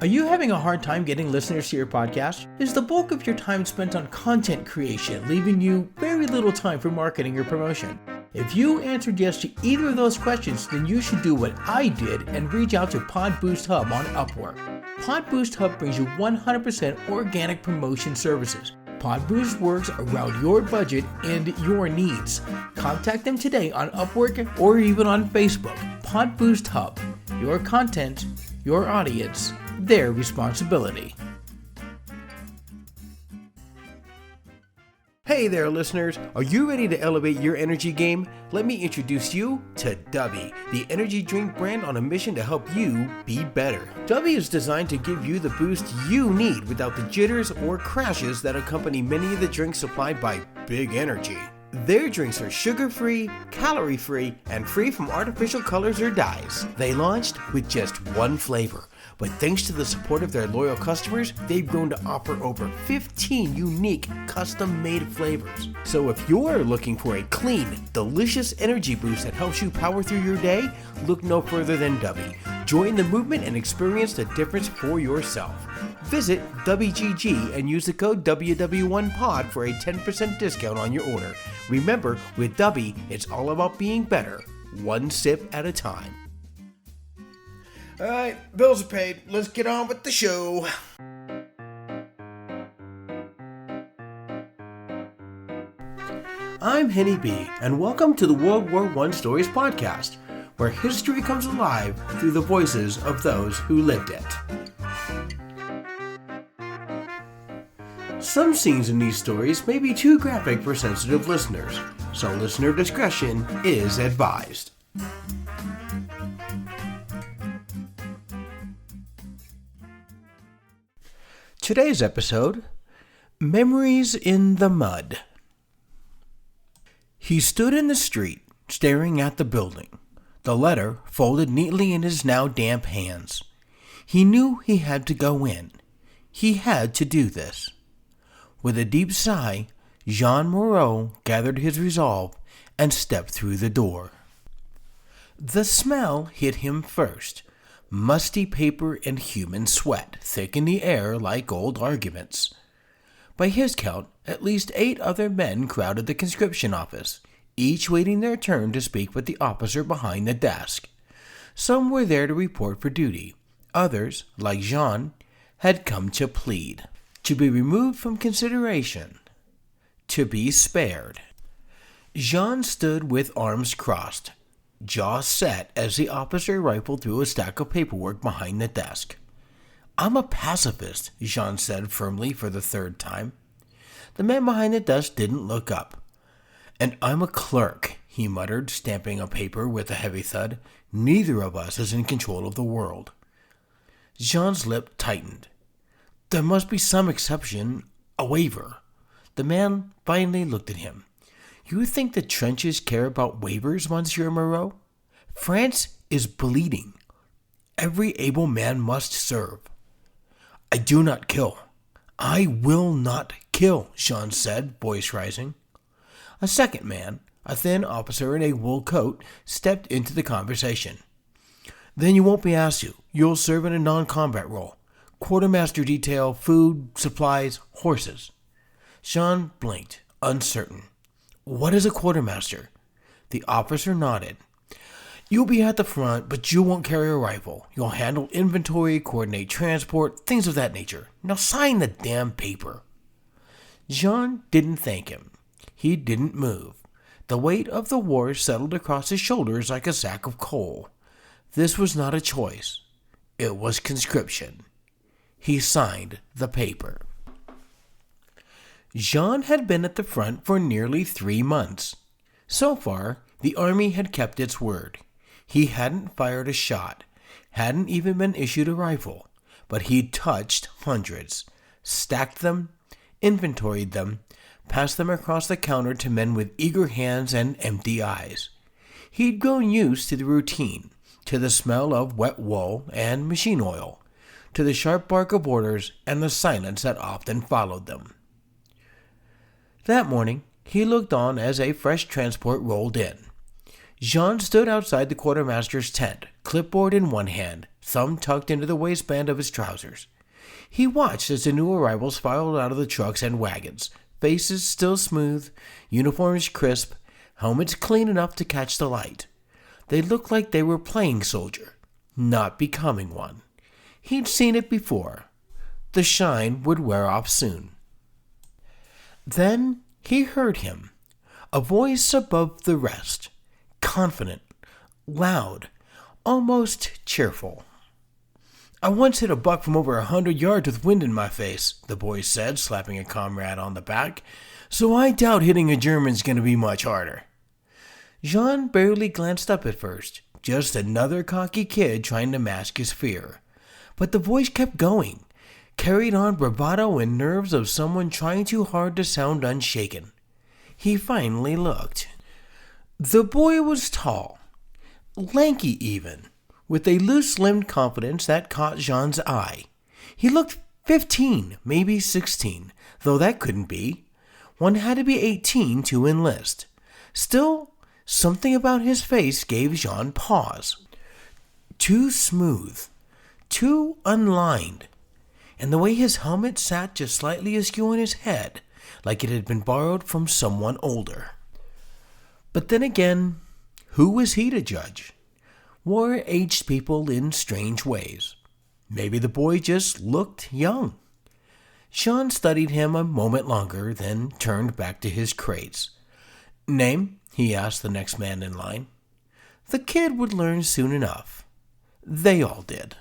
Are you having a hard time getting listeners to your podcast? Is the bulk of your time spent on content creation, leaving you very little time for marketing or promotion? If you answered yes to either of those questions, then you should do what I did and reach out to Pod Boost Hub on Upwork. Pod Boost Hub brings you 100% organic promotion services. Pod Boost works around your budget and your needs. Contact them today on Upwork or even on Facebook. Pod Boost Hub. Your content, your audience, their responsibility. Hey there, listeners. Are you ready to elevate your energy game? Let me introduce you to Dubby, the energy drink brand on a mission to help you be better. Dubby is designed to give you the boost you need without the jitters or crashes that accompany many of the drinks supplied by Big Energy. Their drinks are sugar-free, calorie-free, and free from artificial colors or dyes. They launched with just one flavor, but thanks to the support of their loyal customers, they've grown to offer over 15 unique custom-made flavors. So if you're looking for a clean, delicious energy boost that helps you power through your day, look no further than Dubby. Join the movement and experience the difference for yourself. Visit WGG and use the code WW1POD for a 10% discount on your order. Remember, with Dubby, it's all about being better, one sip at a time. Alright, bills are paid. Let's get on with the show. I'm Henny B, and welcome to the World War I Stories podcast, where history comes alive through the voices of those who lived it. Some scenes in these stories may be too graphic for sensitive listeners, so listener discretion is advised. Today's episode, Memories in the Mud. He stood in the street, staring at the building, the letter folded neatly in his now damp hands. He knew he had to go in. He had to do this. With a deep sigh, Jean Moreau gathered his resolve and stepped through the door. The smell hit him first. Musty paper and human sweat thick in the air like old arguments. By his count, at least 8 other men crowded the conscription office, each waiting their turn to speak with the officer behind the desk. Some were there to report for duty. Others, like Jean, had come to plead. To be removed from consideration. To be spared. Jean stood with arms crossed, jaw set as the officer rifled through a stack of paperwork behind the desk. "I'm a pacifist," Jean said firmly for the 3rd time. The man behind the desk didn't look up. "And I'm a clerk," he muttered, stamping a paper with a heavy thud. "Neither of us is in control of the world." Jean's lip tightened. There must be some exception, a waiver. The man finally looked at him. "You think the trenches care about waivers, Monsieur Moreau? France is bleeding. Every able man must serve." "I do not kill. I will not kill," Jean said, voice rising. A second man, a thin officer in a wool coat, stepped into the conversation. "Then you won't be asked to. You'll serve in a non-combat role. Quartermaster detail, food, supplies, horses." Jean blinked, uncertain. "What is a quartermaster?" The officer nodded. "You'll be at the front, but you won't carry a rifle. You'll handle inventory, coordinate transport, things of that nature. Now sign the damn paper." Jean didn't thank him. He didn't move. The weight of the war settled across his shoulders like a sack of coal. This was not a choice. It was conscription. He signed the paper. Jean had been at the front for nearly 3 months. So far, the army had kept its word. He hadn't fired a shot, hadn't even been issued a rifle, but he'd touched hundreds, stacked them, inventoried them, passed them across the counter to men with eager hands and empty eyes. He'd grown used to the routine, to the smell of wet wool and machine oil, to the sharp bark of orders and the silence that often followed them. That morning, he looked on as a fresh transport rolled in. Jean stood outside the quartermaster's tent, clipboard in one hand, thumb tucked into the waistband of his trousers. He watched as the new arrivals filed out of the trucks and wagons, faces still smooth, uniforms crisp, helmets clean enough to catch the light. They looked like they were playing soldier, not becoming one. He'd seen it before. The shine would wear off soon. Then he heard him, a voice above the rest, confident, loud, almost cheerful. "I once hit a buck from over 100 yards with wind in my face," the boy said, slapping a comrade on the back, "so I doubt hitting a German's going to be much harder." Jean barely glanced up at first, just another cocky kid trying to mask his fear. But the voice kept going, carried on bravado and nerves of someone trying too hard to sound unshaken. He finally looked. The boy was tall, lanky even, with a loose-limbed confidence that caught Jean's eye. He looked 15, maybe 16, though that couldn't be. One had to be 18 to enlist. Still, something about his face gave Jean pause. Too smooth, too unlined, and the way his helmet sat just slightly askew on his head, like it had been borrowed from someone older. But then again, who was he to judge? War aged people in strange ways. Maybe the boy just looked young. Jean studied him a moment longer, then turned back to his crates. "Name?" he asked the next man in line. The kid would learn soon enough. They all did.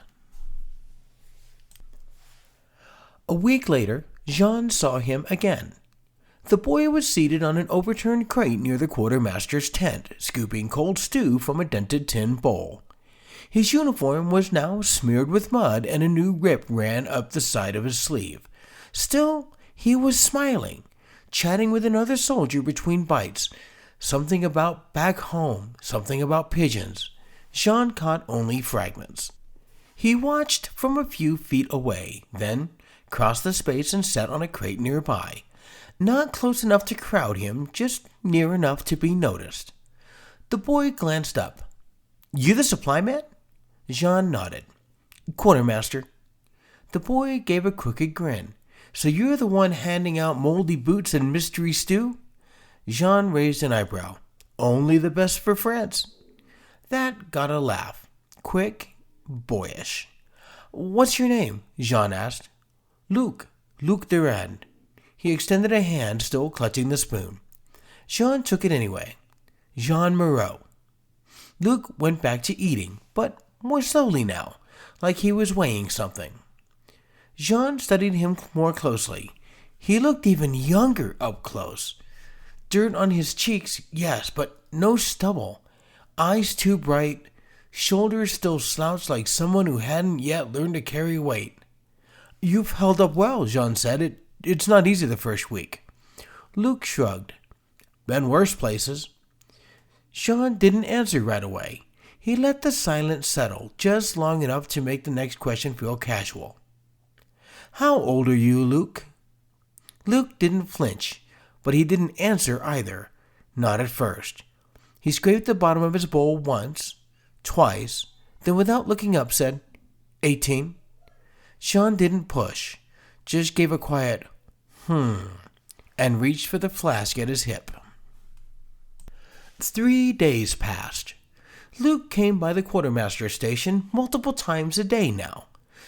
A week later, Jean saw him again. The boy was seated on an overturned crate near the quartermaster's tent, scooping cold stew from a dented tin bowl. His uniform was now smeared with mud, and a new rip ran up the side of his sleeve. Still, he was smiling, chatting with another soldier between bites. Something about back home, something about pigeons. Jean caught only fragments. He watched from a few feet away, then crossed the space and sat on a crate nearby. Not close enough to crowd him, just near enough to be noticed. The boy glanced up. "You the supply man?" Jean nodded. "Quartermaster." The boy gave a crooked grin. "So you're the one handing out moldy boots and mystery stew?" Jean raised an eyebrow. "Only the best for France." That got a laugh. Quick, boyish. "What's your name?" Jean asked. Luc Durand." He extended a hand, still clutching the spoon. Jean took it anyway. "Jean Moreau." Luc went back to eating, but more slowly now, like he was weighing something. Jean studied him more closely. He looked even younger up close. Dirt on his cheeks, yes, but no stubble. Eyes too bright, shoulders still slouched like someone who hadn't yet learned to carry weight. "You've held up well," Jean said. It's not easy the first week." Luc shrugged. "Been worse places." Jean didn't answer right away. He let the silence settle, just long enough to make the next question feel casual. "How old are you, Luc?" Luc didn't flinch, but he didn't answer either. Not at first. He scraped the bottom of his bowl once, twice, then without looking up said, 18. Jean didn't push, just gave a quiet, and reached for the flask at his hip. 3 days passed. Luc came by the quartermaster station multiple times a day now.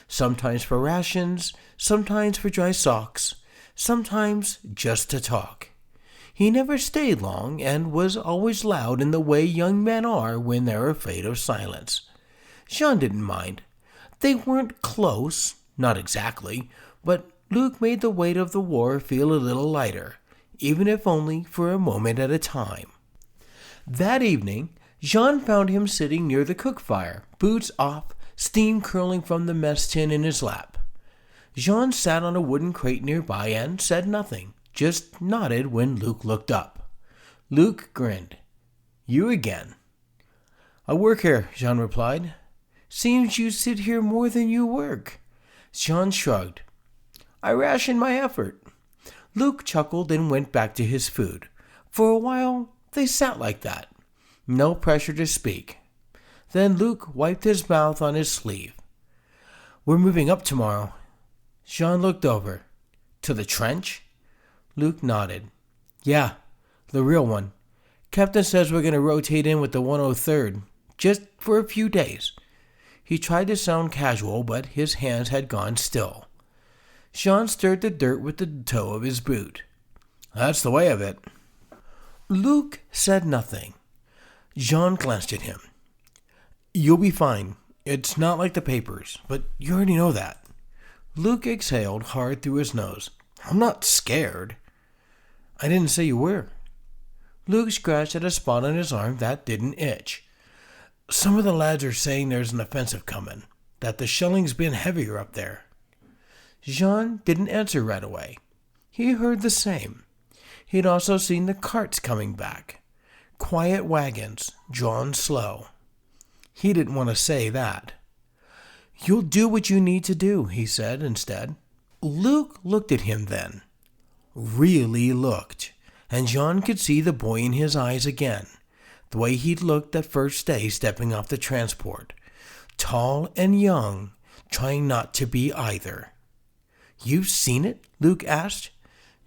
Sometimes for rations, sometimes for dry socks, sometimes just to talk. He never stayed long and was always loud in the way young men are when they're afraid of silence. Jean didn't mind. They weren't close, not exactly, but Luc made the weight of the war feel a little lighter, even if only for a moment at a time. That evening, Jean found him sitting near the cook fire, boots off, steam curling from the mess tin in his lap. Jean sat on a wooden crate nearby and said nothing, just nodded when Luc looked up. Luc grinned. "You again." "I work here," Jean replied. "Seems you sit here more than you work." Jean shrugged. "I ration my effort." Luc chuckled and went back to his food. For a while, they sat like that. No pressure to speak. Then Luc wiped his mouth on his sleeve. We're moving up tomorrow. Jean looked over. To the trench? Luke nodded. Yeah, the real one. Captain says we're going to rotate in with the 103rd, just for a few days. He tried to sound casual, but his hands had gone still. Jean stirred the dirt with the toe of his boot. That's the way of it. Luke said nothing. Jean glanced at him. You'll be fine. It's not like the papers, but you already know that. Luke exhaled hard through his nose. I'm not scared. I didn't say you were. Luke scratched at a spot on his arm that didn't itch. Some of the lads are saying there's an offensive coming, that the shelling's been heavier up there. Jean didn't answer right away. He heard the same. He'd also seen the carts coming back. Quiet wagons, drawn slow. He didn't want to say that. You'll do what you need to do, he said instead. Luke looked at him then. Really looked. And Jean could see the boy in his eyes again, the way he'd looked that first day stepping off the transport. Tall and young, trying not to be either. You've seen it? Luke asked.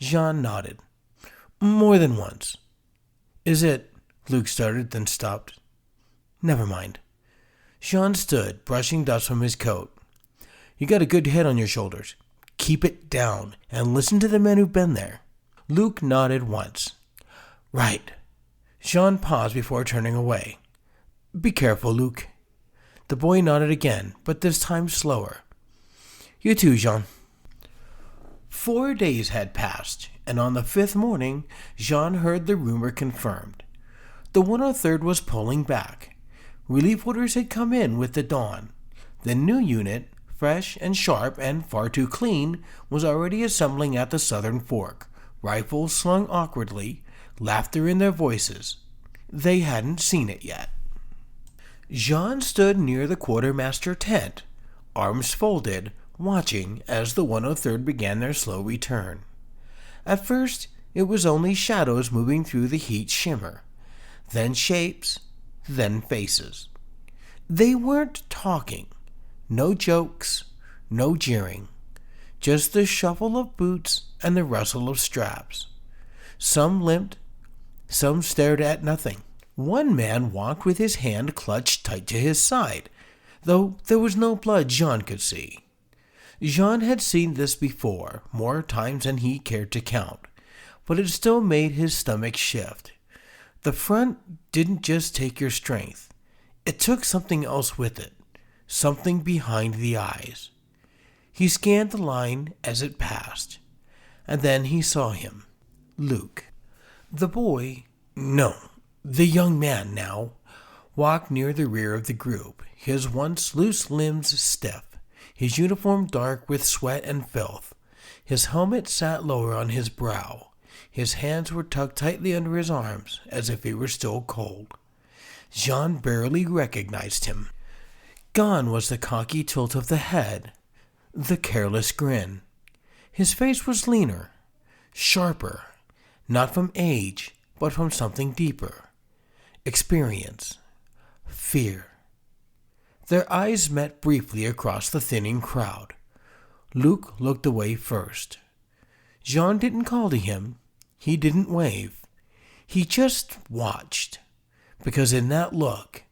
Jean nodded. More than once. Is it? Luke started, then stopped. Never mind. Jean stood, brushing dust from his coat. You got a good head on your shoulders. Keep it down, and listen to the men who've been there. Luke nodded once. Right. Jean paused before turning away. Be careful, Luke. The boy nodded again, but this time slower. You too, Jean. 4 days had passed, and on the 5th morning, Jean heard the rumor confirmed. The 103rd was pulling back. Relief orders had come in with the dawn. The new unit, fresh and sharp and far too clean, was already assembling at the southern fork, rifles slung awkwardly, laughter in their voices. They hadn't seen it yet. Jean stood near the quartermaster tent, arms folded, watching as the 103rd began their slow return. At first, it was only shadows moving through the heat shimmer, then shapes, then faces. They weren't talking. No jokes, no jeering. Just the shuffle of boots and the rustle of straps. Some limped, some stared at nothing. One man walked with his hand clutched tight to his side, though there was no blood Jean could see. Jean had seen this before, more times than he cared to count, but it still made his stomach shift. The front didn't just take your strength. It took something else with it, something behind the eyes. He scanned the line as it passed, and then he saw him, Luke. The boy, no, the young man now, walked near the rear of the group, his once loose limbs stiff, his uniform dark with sweat and filth. His helmet sat lower on his brow. His hands were tucked tightly under his arms, as if he were still cold. Jean barely recognized him. Gone was the cocky tilt of the head, the careless grin. His face was leaner, sharper, not from age, but from something deeper. Experience. Fear. Their eyes met briefly across the thinning crowd. Luke looked away first. Jean didn't call to him. He didn't wave. He just watched. Because in that look,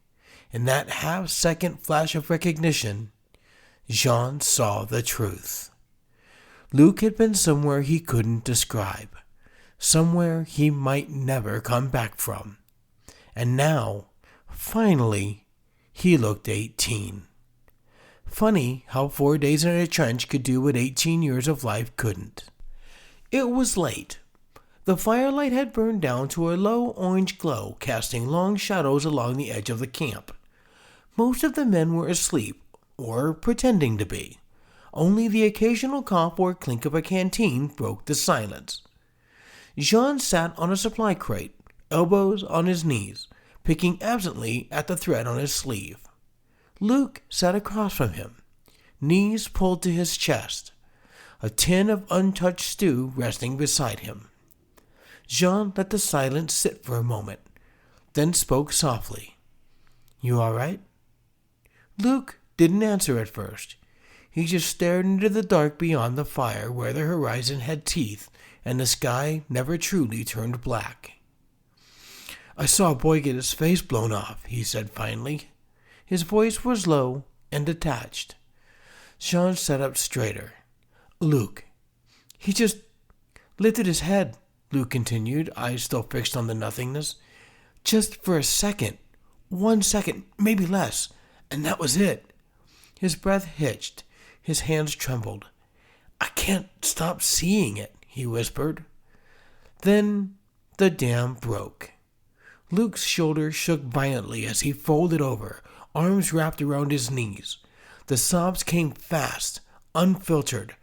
in that half-second flash of recognition, Jean saw the truth. Luke had been somewhere he couldn't describe. Somewhere he might never come back from. And now, finally, he looked 18. Funny how 4 days in a trench could do what 18 years of life couldn't. It was late. The firelight had burned down to a low orange glow, casting long shadows along the edge of the camp. Most of the men were asleep, or pretending to be. Only the occasional cough or clink of a canteen broke the silence. Jean sat on a supply crate, elbows on his knees, picking absently at the thread on his sleeve. Luke sat across from him, knees pulled to his chest, a tin of untouched stew resting beside him. Jean let the silence sit for a moment, then spoke softly. You all right? Luke didn't answer at first. He just stared into the dark beyond the fire where the horizon had teeth and the sky never truly turned black. "I saw a boy get his face blown off," he said finally. His voice was low and detached. Jean sat up straighter. "Luke, he just lifted his head," Luke continued, eyes still fixed on the nothingness. "Just for a second. 1 second, maybe less. And that was it." His breath hitched. His hands trembled. "I can't stop seeing it," he whispered. Then the dam broke. Luke's shoulders shook violently as he folded over, arms wrapped around his knees. The sobs came fast, unfiltered,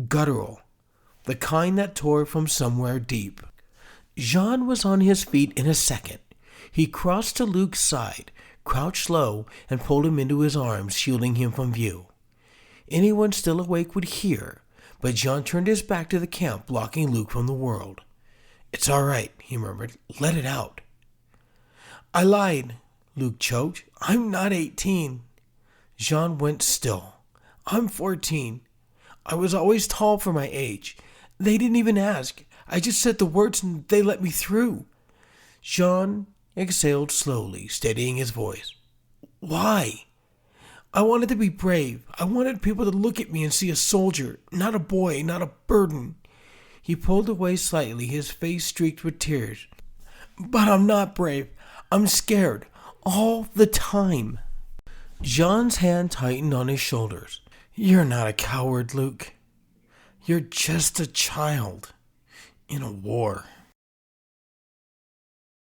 guttural, the kind that tore from somewhere deep. Jean was on his feet in a second. He crossed to Luke's side, crouched low, and pulled him into his arms, shielding him from view. Anyone still awake would hear, but Jean turned his back to the camp, blocking Luke from the world. "It's all right," he murmured. "Let it out." "I lied," Luke choked. "I'm not 18. Jean went still. "I'm 14. I was always tall for my age. They didn't even ask. I just said the words and they let me through." Jean exhaled slowly, steadying his voice. "Why?" "I wanted to be brave. I wanted people to look at me and see a soldier, not a boy, not a burden." He pulled away slightly, his face streaked with tears. "But I'm not brave. I'm scared. All the time." Jean's hand tightened on his shoulders. "You're not a coward, Luke. You're just a child in a war."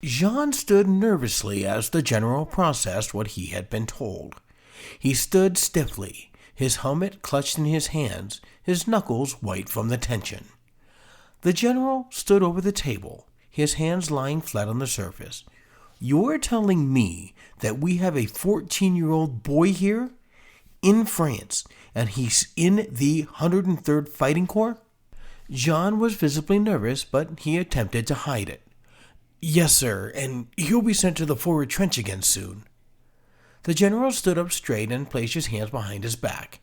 Jean stood nervously as the general processed what he had been told. He stood stiffly, his helmet clutched in his hands, his knuckles white from the tension. The general stood over the table, his hands lying flat on the surface. "You're telling me that we have a 14-year-old boy here in France, and he's in the 103rd Fighting Corps?" Jean was visibly nervous, but he attempted to hide it. "Yes, sir, and he'll be sent to the forward trench again soon." The general stood up straight and placed his hands behind his back.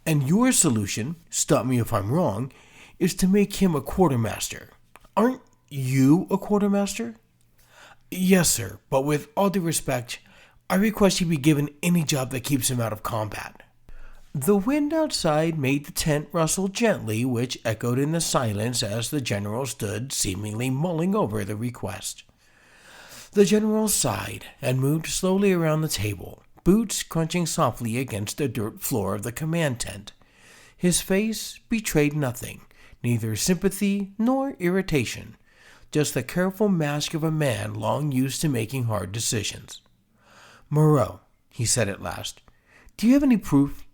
"And your solution, stop me if I'm wrong, is to make him a quartermaster. Aren't you a quartermaster?" "Yes, sir, but with all due respect, I request he be given any job that keeps him out of combat." The wind outside made the tent rustle gently, which echoed in the silence as the general stood, seemingly mulling over the request. The general sighed and moved slowly around the table, boots crunching softly against the dirt floor of the command tent. His face betrayed nothing, neither sympathy nor irritation, just the careful mask of a man long used to making hard decisions. "Moreau," he said at last, "do you have any proof?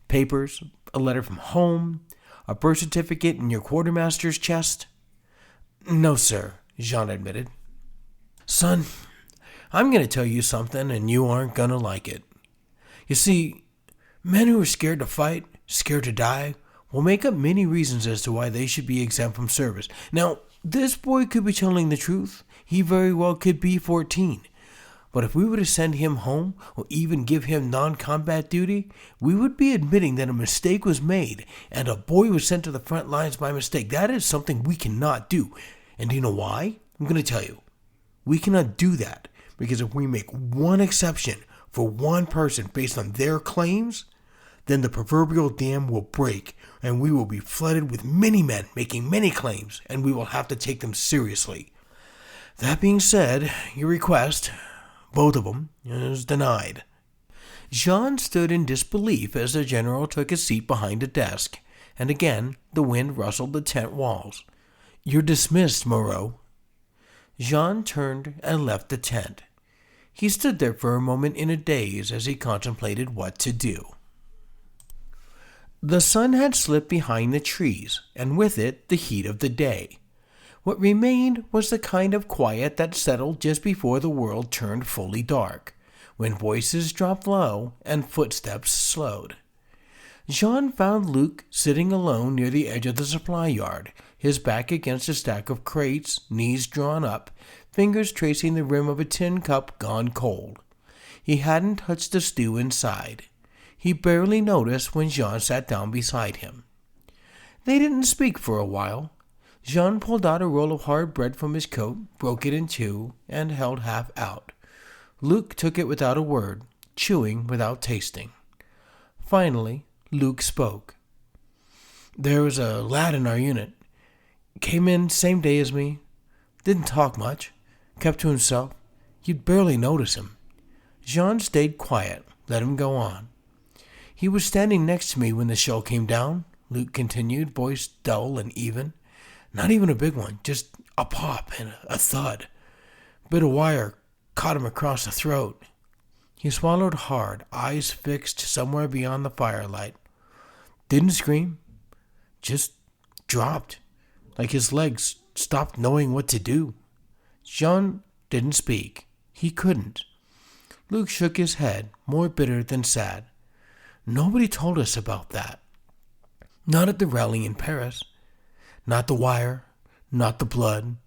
Papers, a letter from home, a birth certificate in your quartermaster's chest?" "No, sir," Jean admitted. "Son, I'm going to tell you something, and you aren't going to like it. You see, men who are scared to fight, scared to die, will make up many reasons as to why they should be exempt from service. Now, this boy could be telling the truth. He very well could be 14. But if we were to send him home, or even give him non-combat duty, we would be admitting that a mistake was made, and a boy was sent to the front lines by mistake. That is something we cannot do. And do you know why? I'm going to tell you. We cannot do that, because if we make one exception for one person based on their claims, then the proverbial dam will break, and we will be flooded with many men making many claims, and we will have to take them seriously. That being said, your request, both of them, is denied." Jean stood in disbelief as the general took his seat behind a desk, and again the wind rustled the tent walls. "You're dismissed, Moreau." Jean turned and left the tent. He stood there for a moment in a daze as he contemplated what to do. The sun had slipped behind the trees, and with it the heat of the day. What remained was the kind of quiet that settled just before the world turned fully dark, when voices dropped low and footsteps slowed. Jean found Luke sitting alone near the edge of the supply yard, his back against a stack of crates, knees drawn up, fingers tracing the rim of a tin cup gone cold. He hadn't touched the stew inside. He barely noticed when Jean sat down beside him. They didn't speak for a while. Jean pulled out a roll of hard bread from his coat, broke it in two, and held half out. Luke took it without a word, chewing without tasting. Finally, Luke spoke. "There was a lad in our unit. Came in same day as me. Didn't talk much. Kept to himself. You'd barely notice him." Jean stayed quiet, let him go on. "He was standing next to me when the shell came down," Luke continued, voice dull and even. "Not even a big one, just a pop and a thud. Bit of wire caught him across the throat." He swallowed hard, eyes fixed somewhere beyond the firelight. "Didn't scream. Just dropped, like his legs stopped knowing what to do." Jean didn't speak. He couldn't. Luke shook his head, more bitter than sad. "Nobody told us about that. Not at the rally in Paris. Not the wire, not the blood,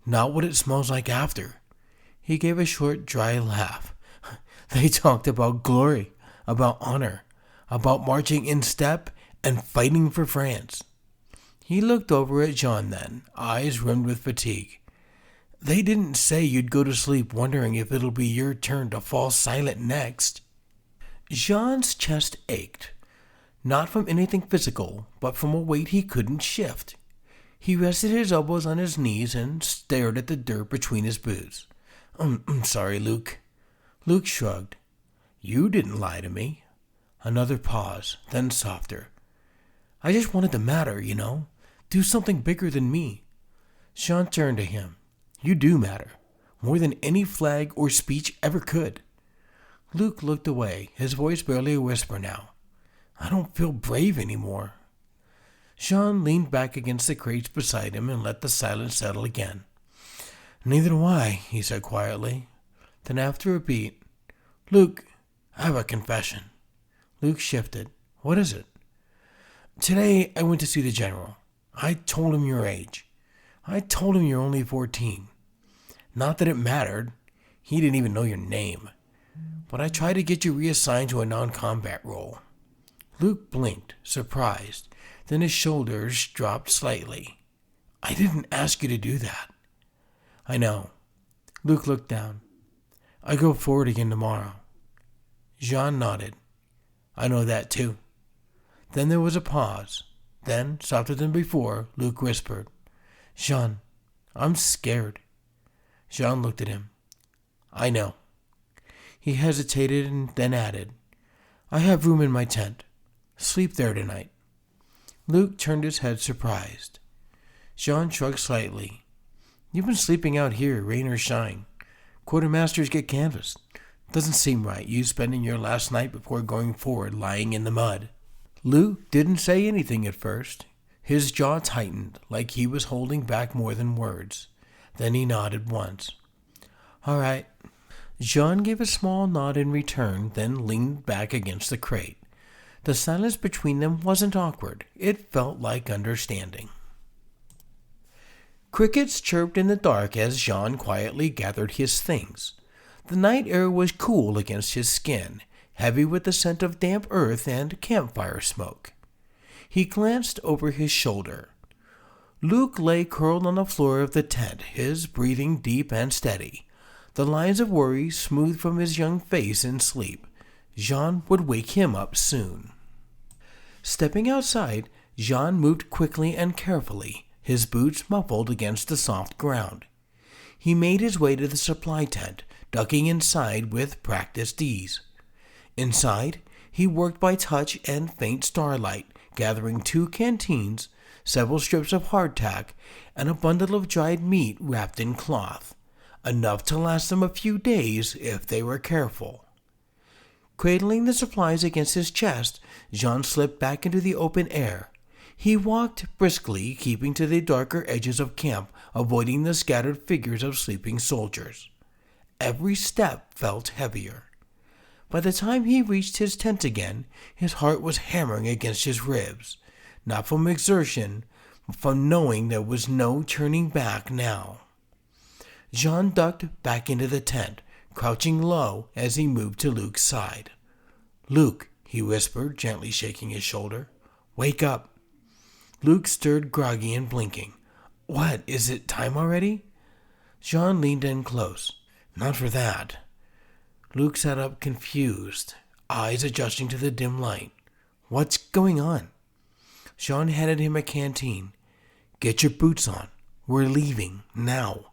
not what it smells like after." He gave a short, dry laugh. "They talked about glory, about honor, about marching in step and fighting for France." He looked over at Jean then, eyes rimmed with fatigue. "They didn't say you'd go to sleep wondering if it'll be your turn to fall silent next." Jean's chest ached, not from anything physical, but from a weight he couldn't shift. He rested his elbows on his knees and stared at the dirt between his boots. I'm sorry, Luke." Luke shrugged. "You didn't lie to me." Another pause, then softer. "I just wanted to matter, do something bigger than me." Jean turned to him. "You do matter, more than any flag or speech ever could." Luke looked away, his voice barely a whisper now. "I don't feel brave anymore." Jean leaned back against the crates beside him and let the silence settle again. "Neither do I," he said quietly. Then after a beat, "Luke, I have a confession." Luke shifted. "What is it?" "Today I went to see the general. I told him your age. I told him you're only 14. Not that it mattered. He didn't even know your name. But I tried to get you reassigned to a non-combat role." Luke blinked, surprised. Then his shoulders dropped slightly. "I didn't ask you to do that." "I know." Luke looked down. "I go forward again tomorrow." Jean nodded. "I know that too." Then there was a pause. Then, softer than before, Luke whispered, "Jean, I'm scared." Jean looked at him. "I know." He hesitated and then added, "I have room in my tent. Sleep there tonight." Luke turned his head surprised. Jean shrugged slightly. "You've been sleeping out here, rain or shine. Quartermasters get canvassed. Doesn't seem right, you spending your last night before going forward lying in the mud." Luke didn't say anything at first. His jaw tightened, like he was holding back more than words. Then he nodded once. "All right." Jean gave a small nod in return, then leaned back against the crate. The silence between them wasn't awkward. It felt like understanding. Crickets chirped in the dark as Jean quietly gathered his things. The night air was cool against his skin, heavy with the scent of damp earth and campfire smoke. He glanced over his shoulder. Luke lay curled on the floor of the tent, his breathing deep and steady, the lines of worry smoothed from his young face in sleep. Jean would wake him up soon. Stepping outside, Jean moved quickly and carefully, his boots muffled against the soft ground. He made his way to the supply tent, ducking inside with practiced ease. Inside, he worked by touch and faint starlight, gathering 2 canteens, several strips of hardtack, and a bundle of dried meat wrapped in cloth, enough to last them a few days if they were careful. Cradling the supplies against his chest, Jean slipped back into the open air. He walked briskly, keeping to the darker edges of camp, avoiding the scattered figures of sleeping soldiers. Every step felt heavier. By the time he reached his tent again, his heart was hammering against his ribs, not from exertion, but from knowing there was no turning back now. Jean ducked back into the tent, crouching low as he moved to Luke's side. "Luke," he whispered, gently shaking his shoulder. Wake up. Luke stirred groggy and blinking. What, is it time already? Jean leaned in close. Not for that. Luke sat up confused, eyes adjusting to the dim light. What's going on? Jean handed him a canteen. Get your boots on. We're leaving, now.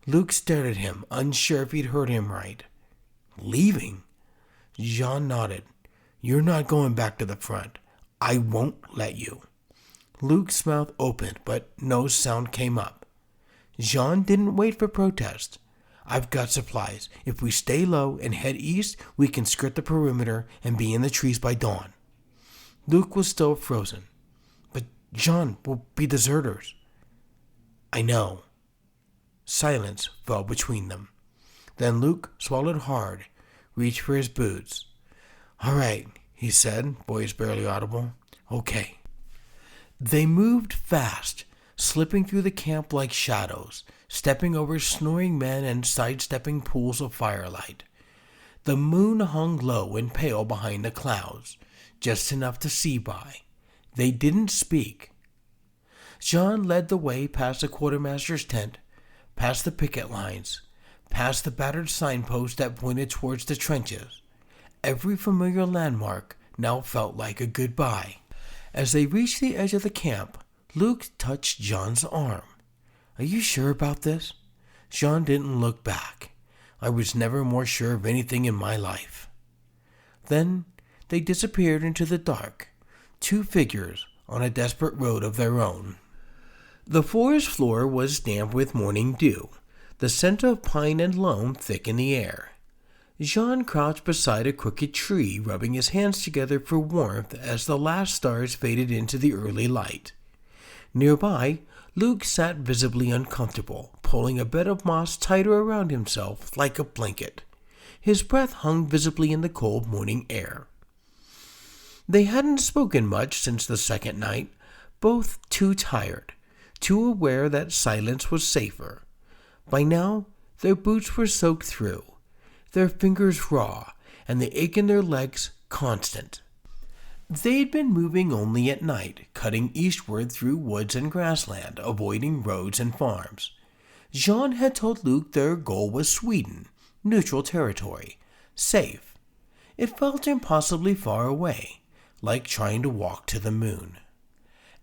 Luke stared at him, unsure if he'd heard him right. Leaving? Jean nodded. You're not going back to the front. I won't let you. Luke's mouth opened, but no sound came up. Jean didn't wait for protest. I've got supplies. If we stay low and head east, we can skirt the perimeter and be in the trees by dawn. Luke was still frozen. But Jean, we'll be deserters. I know. Silence fell between them. Then Luke swallowed hard, reached for his boots. All right, he said, voice barely audible. Okay. They moved fast, slipping through the camp like shadows, stepping over snoring men and sidestepping pools of firelight. The moon hung low and pale behind the clouds, just enough to see by. They didn't speak. Jean led the way past the quartermaster's tent, past the picket lines, past the battered signpost that pointed towards the trenches. Every familiar landmark now felt like a goodbye. As they reached the edge of the camp, Luke touched Jean's arm. Are you sure about this? Jean didn't look back. I was never more sure of anything in my life. Then they disappeared into the dark, two figures on a desperate road of their own. The forest floor was damp with morning dew, the scent of pine and loam thick in the air. Jean crouched beside a crooked tree, rubbing his hands together for warmth as the last stars faded into the early light. Nearby, Luke sat visibly uncomfortable, pulling a bed of moss tighter around himself like a blanket. His breath hung visibly in the cold morning air. They hadn't spoken much since the second night, both too tired, too aware that silence was safer. By now, their boots were soaked through, their fingers raw, and the ache in their legs constant. They'd been moving only at night, cutting eastward through woods and grassland, avoiding roads and farms. Jean had told Luke their goal was Sweden, neutral territory, safe. It felt impossibly far away, like trying to walk to the moon.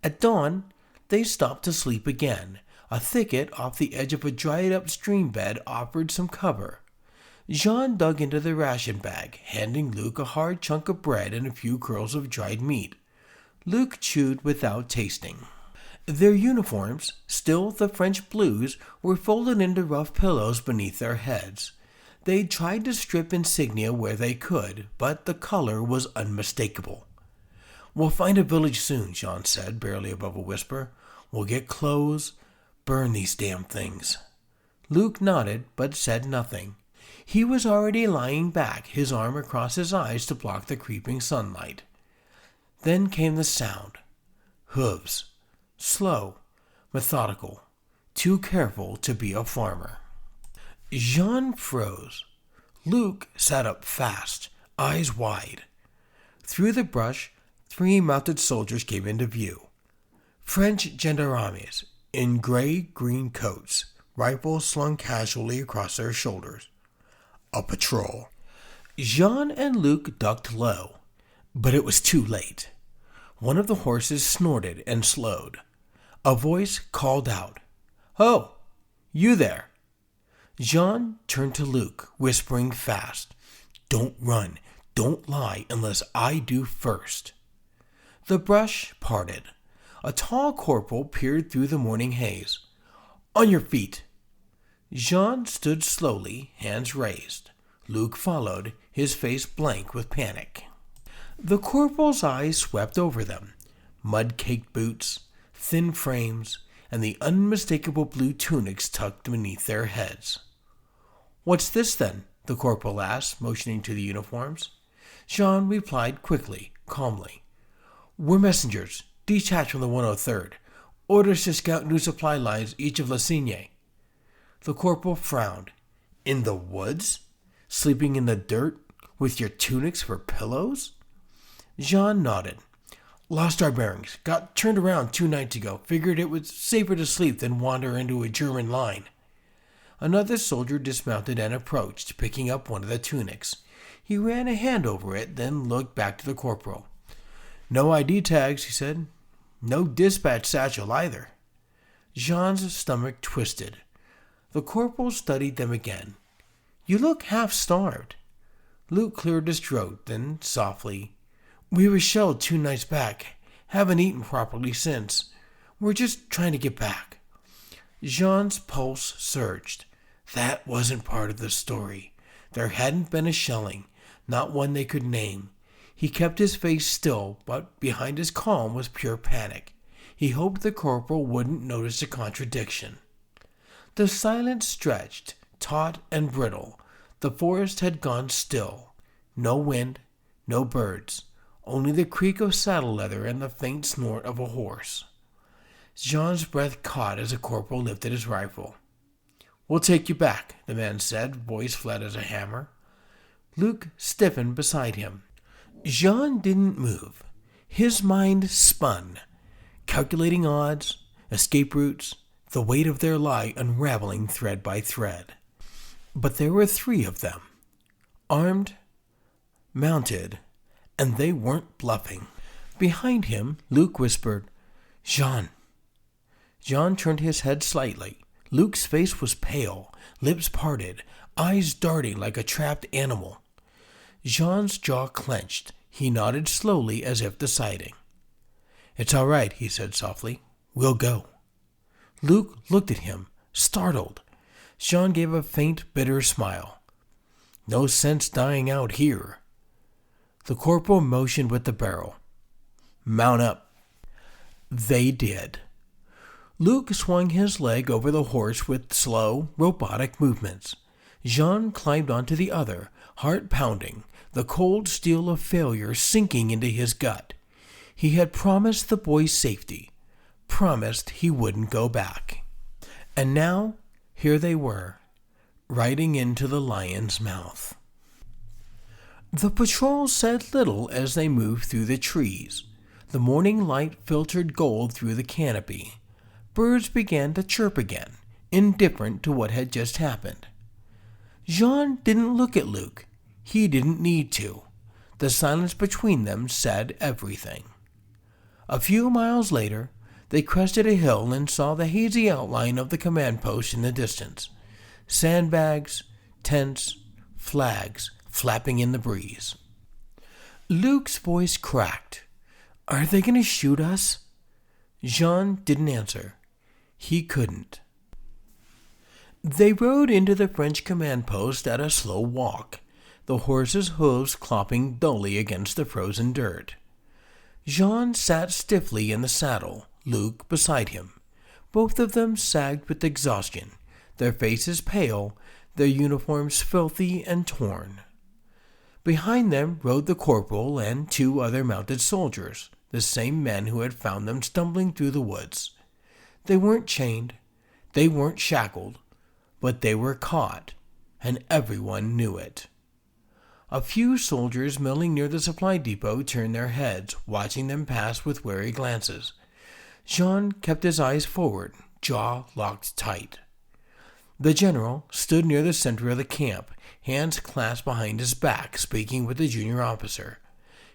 At dawn, they stopped to sleep again. A thicket off the edge of a dried-up stream bed offered some cover. Jean dug into the ration bag, handing Luke a hard chunk of bread and a few curls of dried meat. Luke chewed without tasting. Their uniforms, still the French blues, were folded into rough pillows beneath their heads. They'd tried to strip insignia where they could, but the color was unmistakable. We'll find a village soon, Jean said, barely above a whisper. We'll get clothes, burn these damn things. Luke nodded, but said nothing. He was already lying back, his arm across his eyes to block the creeping sunlight. Then came the sound. Hooves. Slow, methodical, too careful to be a farmer. Jean froze. Luke sat up fast, eyes wide. Through the brush, 3 mounted soldiers came into view. French gendarmes, in gray-green coats, rifles slung casually across their shoulders. A patrol. Jean and Luke ducked low, but it was too late. One of the horses snorted and slowed. A voice called out, "Ho! You there!" Jean turned to Luke, whispering fast, "Don't run, don't lie unless I do first." The brush parted. A tall corporal peered through the morning haze. "On your feet!" Jean stood slowly, hands raised. Luke followed, his face blank with panic. The corporal's eyes swept over them. Mud-caked boots, thin frames, and the unmistakable blue tunics tucked beneath their heads. "What's this, then?" the corporal asked, motioning to the uniforms. Jean replied quickly, calmly. "We're messengers, detached from the 103rd. Orders to scout new supply lines each of La Cygne." The corporal frowned. "In the woods? Sleeping in the dirt? With your tunics for pillows?" Jean nodded. Lost our bearings. Got turned around 2 nights ago. Figured it was safer to sleep than wander into a German line. Another soldier dismounted and approached, picking up one of the tunics. He ran a hand over it, then looked back to the corporal. No ID tags, he said. No dispatch satchel either. Jean's stomach twisted. The corporal studied them again. You look half-starved. Luke cleared his throat, then softly, We were shelled 2 nights back. Haven't eaten properly since. We're just trying to get back. Jean's pulse surged. That wasn't part of the story. There hadn't been a shelling, not one they could name. He kept his face still, but behind his calm was pure panic. He hoped the corporal wouldn't notice the contradiction. The silence stretched, taut and brittle. The forest had gone still. No wind, no birds, only the creak of saddle leather and the faint snort of a horse. Jean's breath caught as the corporal lifted his rifle. We'll take you back, the man said, voice flat as a hammer. Luke stiffened beside him. Jean didn't move. His mind spun, calculating odds, escape routes, the weight of their lie unraveling thread by thread. But there were 3 of them, armed, mounted, and they weren't bluffing. Behind him, Luke whispered, Jean. Jean turned his head slightly. Luke's face was pale, lips parted, eyes darting like a trapped animal. Jean's jaw clenched. He nodded slowly as if deciding. It's all right, he said softly. We'll go. Luke looked at him, startled. Jean gave a faint, bitter smile. No sense dying out here. The corporal motioned with the barrel. Mount up. They did. Luke swung his leg over the horse with slow, robotic movements. Jean climbed onto the other, heart pounding, the cold steel of failure sinking into his gut. He had promised the boy's safety, promised he wouldn't go back. And now, here they were, riding into the lion's mouth. The patrol said little as they moved through the trees. The morning light filtered gold through the canopy. Birds began to chirp again, indifferent to what had just happened. Jean didn't look at Luke. He didn't need to. The silence between them said everything. A few miles later, they crested a hill and saw the hazy outline of the command post in the distance. Sandbags, tents, flags flapping in the breeze. Luke's voice cracked. Are they going to shoot us? Jean didn't answer. He couldn't. They rode into the French command post at a slow walk, the horses' hooves clopping dully against the frozen dirt. Jean sat stiffly in the saddle, Luke beside him. Both of them sagged with exhaustion, their faces pale, their uniforms filthy and torn. Behind them rode the corporal and 2 other mounted soldiers, the same men who had found them stumbling through the woods. They weren't chained, they weren't shackled, but they were caught, and everyone knew it. A few soldiers milling near the supply depot turned their heads, watching them pass with wary glances. Jean kept his eyes forward, jaw locked tight. The general stood near the center of the camp, hands clasped behind his back, speaking with the junior officer.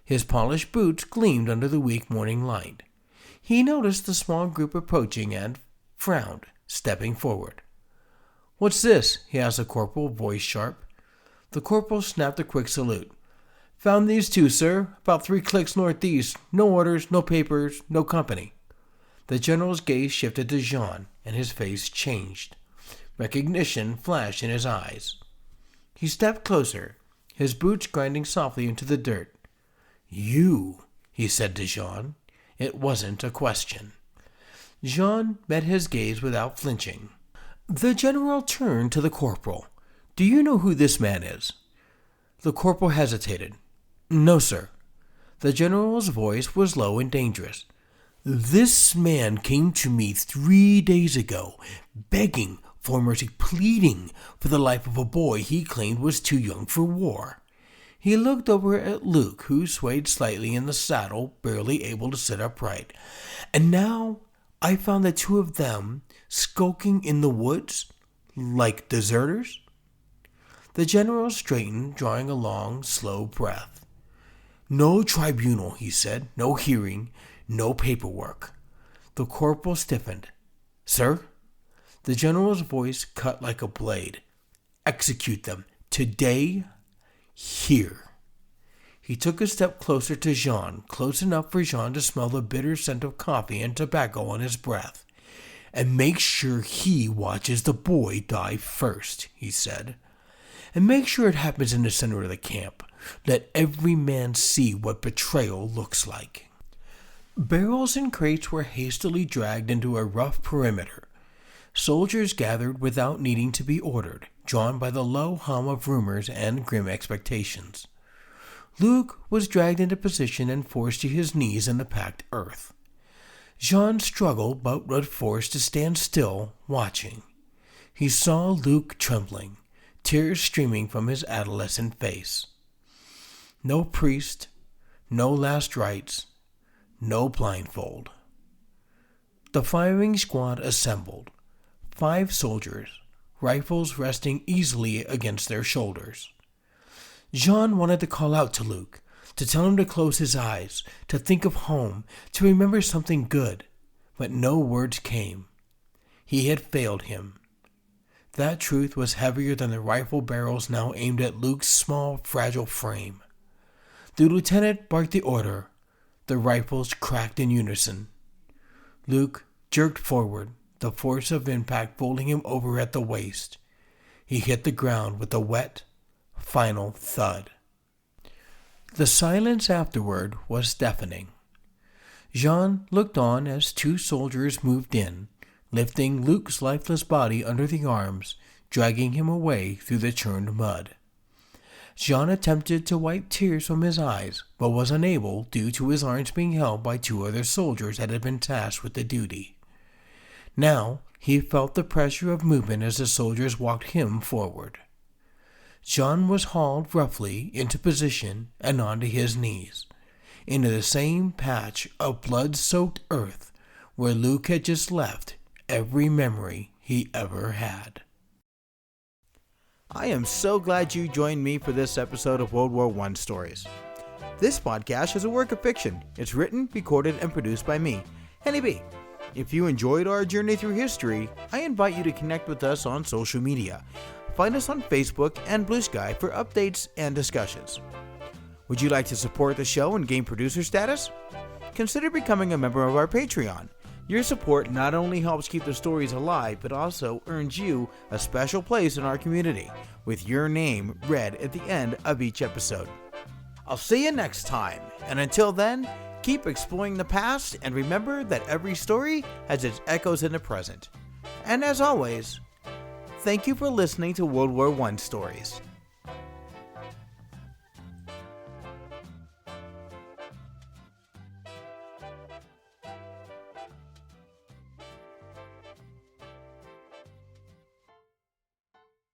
His polished boots gleamed under the weak morning light. He noticed the small group approaching and frowned, stepping forward. What's this? He asked the corporal, voice sharp. The corporal snapped a quick salute. Found these 2, sir, about 3 clicks northeast. No orders, no papers, no company. The general's gaze shifted to Jean, and his face changed. Recognition flashed in his eyes. He stepped closer, his boots grinding softly into the dirt. You, he said to Jean. It wasn't a question. Jean met his gaze without flinching. The general turned to the corporal. Do you know who this man is? The corporal hesitated. No, sir. The general's voice was low and dangerous. This man came to me 3 days ago, begging for mercy, pleading for the life of a boy he claimed was too young for war. He looked over at Luke, who swayed slightly in the saddle, barely able to sit upright. And now I found the two of them skulking in the woods like deserters. The general straightened, drawing a long, slow breath. No tribunal, he said. No hearing. No paperwork. The corporal stiffened. Sir? The general's voice cut like a blade. Execute them. Today. Here. He took a step closer to Jean, close enough for Jean to smell the bitter scent of coffee and tobacco on his breath. And make sure he watches the boy die first, he said. And make sure it happens in the center of the camp. Let every man see what betrayal looks like. Barrels and crates were hastily dragged into a rough perimeter. Soldiers gathered without needing to be ordered, drawn by the low hum of rumors and grim expectations. Luke was dragged into position and forced to his knees in the packed earth. Jean struggled but was forced to stand still, watching. He saw Luke trembling, tears streaming from his adolescent face. No priest, no last rites, no blindfold. The firing squad assembled, 5 soldiers, rifles resting easily against their shoulders. Jean wanted to call out to Luke, to tell him to close his eyes, to think of home, to remember something good, but no words came. He had failed him. That truth was heavier than the rifle barrels now aimed at Luke's small, fragile frame. The lieutenant barked the order. The rifles cracked in unison. Luke jerked forward, the force of impact folding him over at the waist. He hit the ground with a wet, final thud. The silence afterward was deafening. Jean looked on as 2 soldiers moved in, lifting Luke's lifeless body under the arms, dragging him away through the churned mud. Jean attempted to wipe tears from his eyes, but was unable due to his arms being held by 2 other soldiers that had been tasked with the duty. Now he felt the pressure of movement as the soldiers walked him forward. Jean was hauled roughly into position and onto his knees, into the same patch of blood-soaked earth where Luke had just left every memory he ever had. I am so glad you joined me for this episode of World War I Stories. This podcast is a work of fiction. It's written, recorded, and produced by me, Henny B. If you enjoyed our journey through history, I invite you to connect with us on social media. Find us on Facebook and Blue Sky for updates and discussions. Would you like to support the show and gain producer status? Consider becoming a member of our Patreon. Your support not only helps keep the stories alive, but also earns you a special place in our community, with your name read at the end of each episode. I'll see you next time, and until then, keep exploring the past and remember that every story has its echoes in the present. And as always, thank you for listening to World War I Stories.